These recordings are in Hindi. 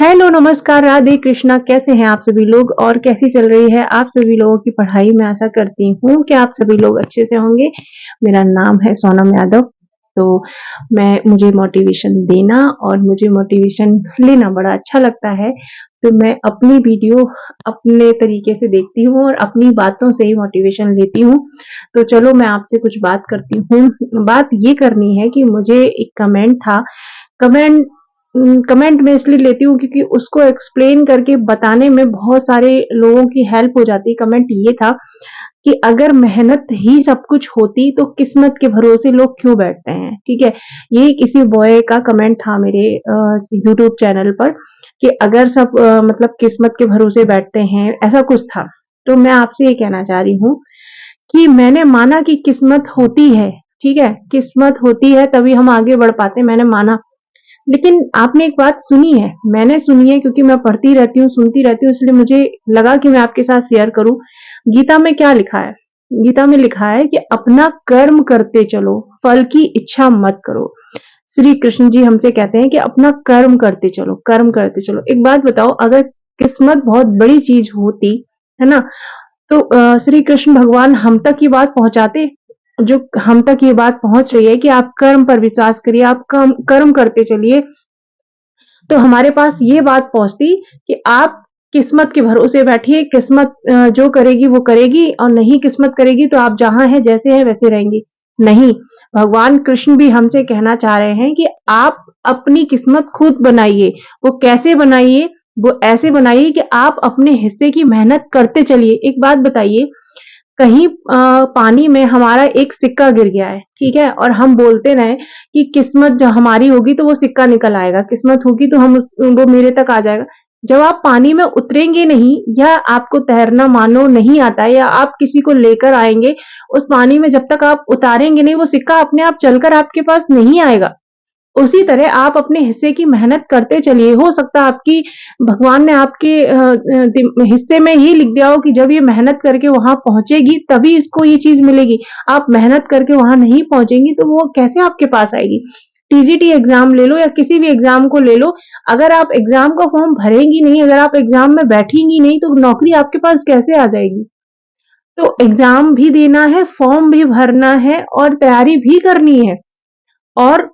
हेलो, नमस्कार, राधे कृष्णा। कैसे हैं आप सभी लोग और कैसी चल रही है आप सभी लोगों की पढ़ाई? मैं आशा करती हूँ कि आप सभी लोग अच्छे से होंगे। मेरा नाम है सोनम यादव। तो मुझे मोटिवेशन देना और मुझे मोटिवेशन लेना बड़ा अच्छा लगता है। तो मैं अपनी वीडियो अपने तरीके से देखती हूँ और अपनी बातों से ही मोटिवेशन लेती हूँ। तो चलो मैं आपसे कुछ बात करती हूँ। बात ये करनी है कि मुझे एक कमेंट था। कमेंट कमेंट मैं इसलिए लेती हूँ क्योंकि उसको एक्सप्लेन करके बताने में बहुत सारे लोगों की हेल्प हो जाती है। कमेंट ये था कि अगर मेहनत ही सब कुछ होती तो किस्मत के भरोसे लोग क्यों बैठते हैं। ठीक है, ये किसी बॉय का कमेंट था मेरे यूट्यूब चैनल पर कि अगर सब मतलब किस्मत के भरोसे बैठते हैं, ऐसा कुछ था। तो मैं आपसे ये कहना चाह रही हूँ कि मैंने माना कि किस्मत होती है। ठीक है, किस्मत होती है तभी हम आगे बढ़ पाते हैं, मैंने माना। लेकिन आपने एक बात सुनी है, मैंने सुनी है क्योंकि मैं पढ़ती रहती हूँ, सुनती रहती हूँ, इसलिए मुझे लगा कि मैं आपके साथ शेयर करूँ। गीता में क्या लिखा है? गीता में लिखा है कि अपना कर्म करते चलो, फल की इच्छा मत करो। श्री कृष्ण जी हमसे कहते हैं कि अपना कर्म करते चलो, कर्म करते चलो। एक बात बताओ, अगर किस्मत बहुत बड़ी चीज होती, है ना, तो श्री कृष्ण भगवान हम तक ये बात पहुंचाते? जो हम तक ये बात पहुंच रही है कि आप कर्म पर विश्वास करिए, आप कर्म करते चलिए, तो हमारे पास ये बात पहुंचती कि आप किस्मत के भरोसे बैठिए, किस्मत जो करेगी वो करेगी, और नहीं किस्मत करेगी तो आप जहां हैं जैसे हैं वैसे रहेंगे। नहीं, भगवान कृष्ण भी हमसे कहना चाह रहे हैं कि आप अपनी किस्मत खुद बनाइए। वो कैसे बनाइए? वो ऐसे बनाइए कि आप अपने हिस्से की मेहनत करते चलिए। एक बात बताइए, कहीं पानी में हमारा एक सिक्का गिर गया है, ठीक है, और हम बोलते रहे कि किस्मत जो हमारी होगी तो वो सिक्का निकल आएगा, किस्मत होगी तो वो मेरे तक आ जाएगा। जब आप पानी में उतरेंगे नहीं, या आपको तैरना मानो नहीं आता है, या आप किसी को लेकर आएंगे उस पानी में, जब तक आप उतारेंगे नहीं वो सिक्का अपने आप चलकर आपके पास नहीं आएगा। उसी तरह आप अपने हिस्से की मेहनत करते चलिए। हो सकता है आपकी भगवान ने आपके हिस्से में ही लिख दिया हो कि जब ये मेहनत करके वहां पहुंचेगी तभी इसको ये चीज मिलेगी। आप मेहनत करके वहां नहीं पहुंचेंगी तो वो कैसे आपके पास आएगी? टीजीटी एग्जाम ले लो या किसी भी एग्जाम को ले लो, अगर आप एग्जाम का फॉर्म भरेंगी नहीं, अगर आप एग्जाम में बैठेंगी नहीं, तो नौकरी आपके पास कैसे आ जाएगी? तो एग्जाम भी देना है, फॉर्म भी भरना है और तैयारी भी करनी है। और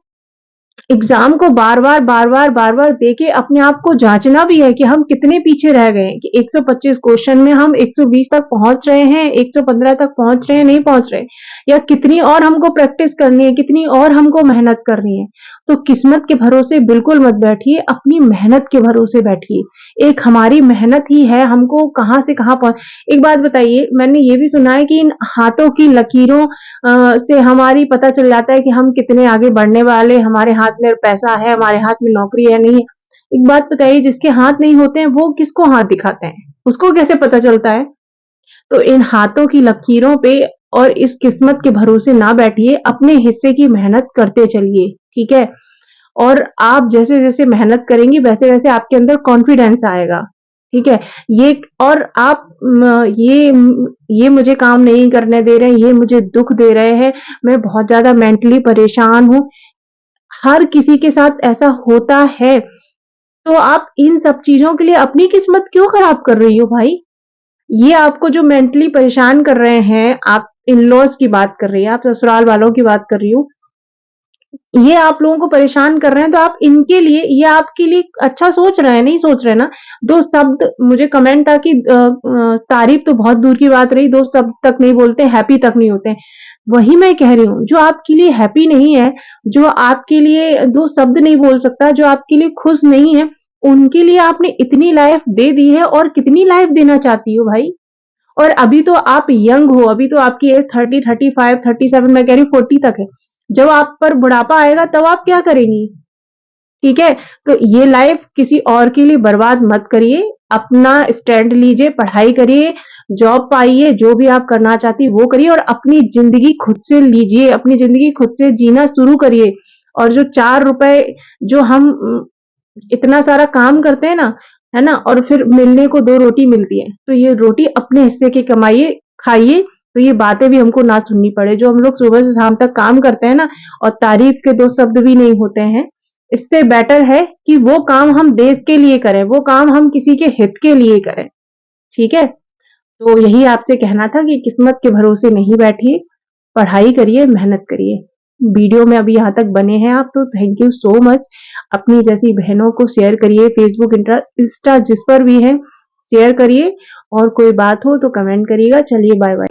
एग्जाम को बार बार देके अपने आप को जांचना भी है कि हम कितने पीछे रह गए हैं, कि 125 क्वेश्चन में हम 120 तक पहुंच रहे हैं, 115 तक पहुंच रहे हैं, नहीं पहुंच रहे, या कितनी और हमको प्रैक्टिस करनी है, कितनी और हमको मेहनत करनी है। तो किस्मत के भरोसे बिल्कुल मत बैठिए, अपनी मेहनत के भरोसे बैठिए। एक हमारी मेहनत ही है हमको कहां से कहां पहुंच। एक बात बताइए, मैंने ये भी सुना है कि इन हाथों की लकीरों से हमारी पता चल जाता है कि हम कितने आगे बढ़ने वाले, हमारे हाथ में पैसा है, हमारे हाथ में नौकरी है, नहीं है। एक बात बताइए, जिसके हाथ नहीं होते हैं वो किसको हाथ दिखाते हैं? उसको कैसे पता चलता है? तो इन हाथों की लकीरों पे और इस किस्मत के भरोसे ना बैठिए, अपने हिस्से की मेहनत करते चलिए। ठीक है, और आप जैसे जैसे मेहनत करेंगी वैसे वैसे आपके अंदर कॉन्फिडेंस आएगा। ठीक है, ये और आप ये मुझे काम नहीं करने दे रहे हैं, ये मुझे दुख दे रहे हैं, मैं बहुत ज्यादा मेंटली परेशान हूँ, हर किसी के साथ ऐसा होता है। तो आप इन सब चीजों के लिए अपनी किस्मत क्यों खराब कर रही हो भाई? ये आपको जो मेंटली परेशान कर रहे हैं, आप इन लॉज की बात कर रही है, आप ससुराल वालों की बात कर रही हूँ, ये आप लोगों को परेशान कर रहे हैं, तो आप इनके लिए, ये आपके लिए अच्छा सोच रहे हैं, नहीं सोच रहे ना? दो शब्द मुझे कमेंट था कि तारीफ तो बहुत दूर की बात रही, दो शब्द तक नहीं बोलते, हैप्पी तक नहीं होते। वही मैं कह रही हूँ, जो आपके लिए हैप्पी नहीं है, जो आपके लिए दो शब्द नहीं बोल सकता, जो आपके लिए खुश नहीं है, उनके लिए आपने इतनी लाइफ दे दी है, और कितनी लाइफ देना चाहती हो भाई? और अभी तो आप यंग हो, अभी तो आपकी एज 30, 35, 37, मैं कह रही हूँ 40 तक है। जब आप पर बुढ़ापा आएगा तब आप क्या करेंगी? ठीक है, तो ये लाइफ किसी और के लिए बर्बाद मत करिए। अपना स्टैंड लीजिए, पढ़ाई करिए, जॉब पाइए, जो भी आप करना चाहती वो करिए, और अपनी जिंदगी खुद से लीजिए, अपनी जिंदगी खुद से जीना शुरू करिए। और जो 4 रुपए जो हम इतना सारा काम करते हैं ना, है ना, और फिर मिलने को 2 रोटी मिलती है, तो ये रोटी अपने हिस्से की कमाइए, खाइए, तो ये बातें भी हमको ना सुननी पड़े। जो हम लोग सुबह से शाम तक काम करते हैं ना, और तारीफ के दो शब्द भी नहीं होते हैं, इससे बेटर है कि वो काम हम देश के लिए करें, वो काम हम किसी के हित के लिए करें। ठीक है? तो यही आपसे कहना था कि किस्मत के भरोसे नहीं बैठिए, पढ़ाई करिए, मेहनत करिए। वीडियो में अभी यहाँ तक बने हैं आप तो थैंक यू सो मच। अपनी जैसी बहनों को शेयर करिए, फेसबुक, इंस्टा जिस पर भी है शेयर करिए और कोई बात हो तो कमेंट करिएगा। चलिए बाय बाय।